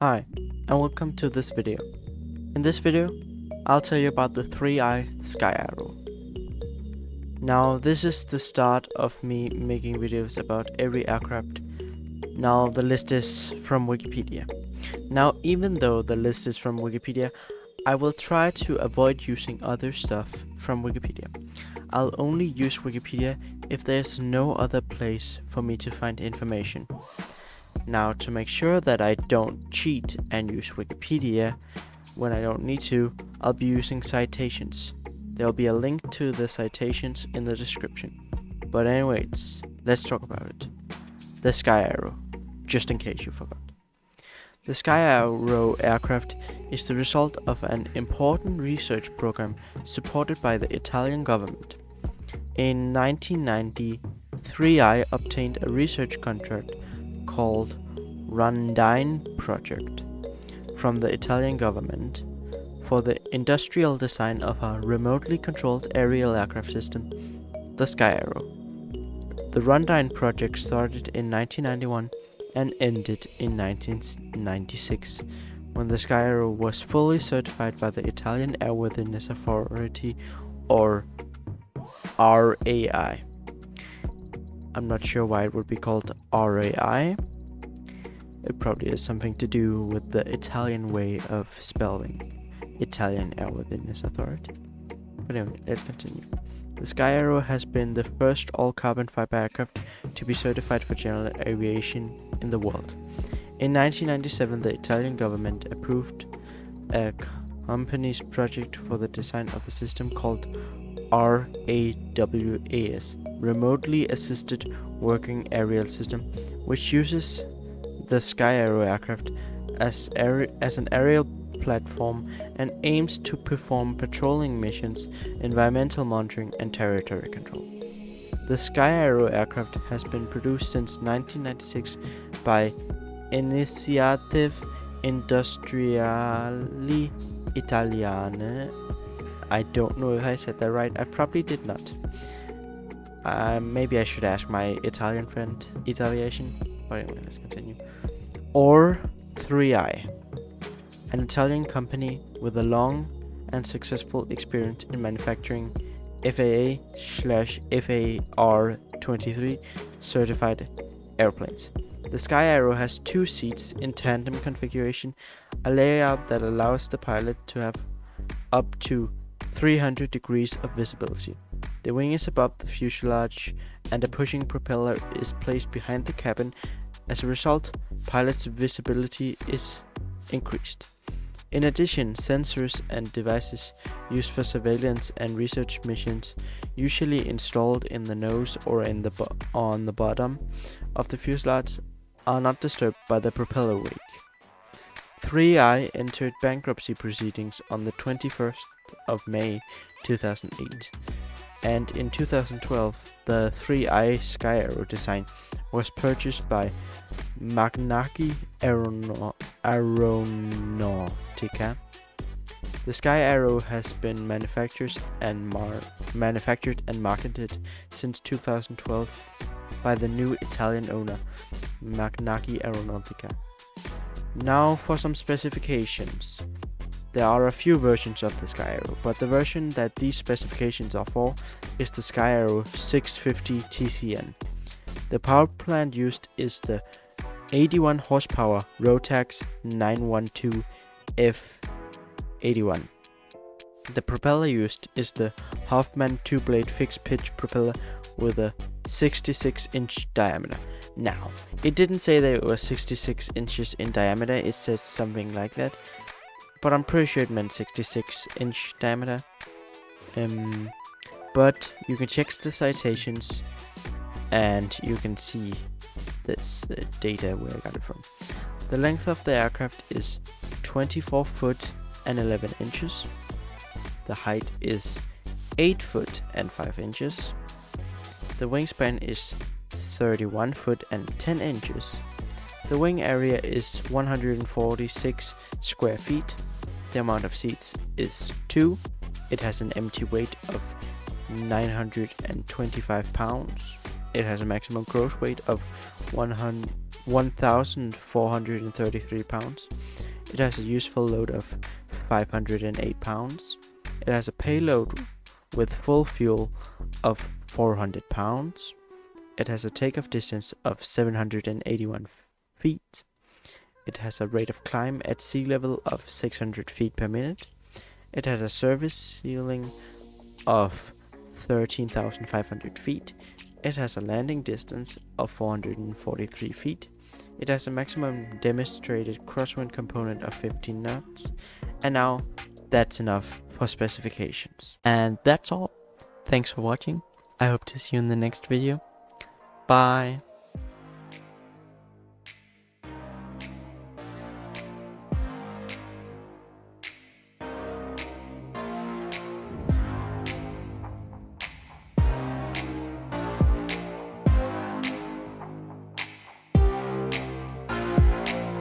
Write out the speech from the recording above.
Hi, and welcome to this video. In this video, I'll tell you about the 3i Sky Arrow. Now, this is the start of me making videos about every aircraft. Now, the list is from Wikipedia. Now, even though the list is from Wikipedia, I will try to avoid using other stuff from Wikipedia. I'll only use Wikipedia if there's no other place for me to find information. Now, to make sure that I don't cheat and use Wikipedia when I don't need to, I'll be using citations. There'll be a link to the citations in the description. But anyways, let's talk about it. The Sky Arrow, just in case you forgot. The Sky Arrow aircraft is the result of an important research program supported by the Italian government. In 1990, 3i obtained a research contract called Rondine Project from the Italian government for the industrial design of a remotely controlled aerial aircraft system, the Sky Arrow. The Rondine Project started in 1991 and ended in 1996 when the Sky Arrow was fully certified by the Italian Airworthiness Authority, or RAI. I'm not sure why it would be called RAI. It probably has something to do with the Italian way of spelling Italian Airworthiness Authority. But anyway, let's continue. The Sky Arrow has been the first all-carbon fiber aircraft to be certified for general aviation in the world. In 1997, the Italian government approved a company's project for the design of a system called RAWAS, Remotely Assisted Working Aerial System, which uses the Sky Arrow aircraft as an aerial platform and aims to perform patrolling missions, environmental monitoring, and territory control. The Sky Arrow aircraft has been produced since 1996 by Iniziative Industriali Italiane. I don't know if I said that right. I probably did not. Maybe I should ask my Italian friend, Aviation. But anyway, let's continue. Or 3i, an Italian company with a long and successful experience in manufacturing FAA/FAR 23 certified airplanes. The Sky Arrow has two seats in tandem configuration, a layout that allows the pilot to have up to 300 degrees of visibility. The wing is above the fuselage and a pushing propeller is placed behind the cabin. As a result, pilot's visibility is increased. In addition, sensors and devices used for surveillance and research missions, usually installed in the nose or on the bottom of the fuselage, are not disturbed by the propeller wake. 3i entered bankruptcy proceedings on the 21st of May 2008, and in 2012 the 3i Sky Arrow design was purchased by Magnaki Aeronautica. The Sky Arrow has been manufactured and marketed since 2012 by the new Italian owner, Magnaki Aeronautica. Now for some specifications. There are a few versions of the Sky Arrow, but the version that these specifications are for is the Sky Arrow 650 TCN. The power plant used is the 81 horsepower Rotax 912 F81. The propeller used is the Hoffman 2-blade fixed pitch propeller with a 66-inch diameter. Now, it didn't say that it was 66 inches in diameter, it says something like that, but I'm pretty sure it meant 66-inch diameter. But you can check the citations and you can see this data where I got it from. The length of the aircraft is 24 foot and 11 inches. The height is 8 foot and 5 inches. The wingspan is 31 foot and 10 inches. The wing area is 146 square feet. The amount of seats is 2. It has an empty weight of 925 pounds. It has a maximum gross weight of 1,433 pounds. It has a useful load of 508 pounds. It has a payload with full fuel of 400 pounds. It has a takeoff distance of 781 feet. It has a rate of climb at sea level of 600 feet per minute. It has a service ceiling of 13,500 feet. It has a landing distance of 443 feet. It has a maximum demonstrated crosswind component of 15 knots. And now that's enough for specifications. And that's all. Thanks for watching. I hope to see you in the next video. Bye.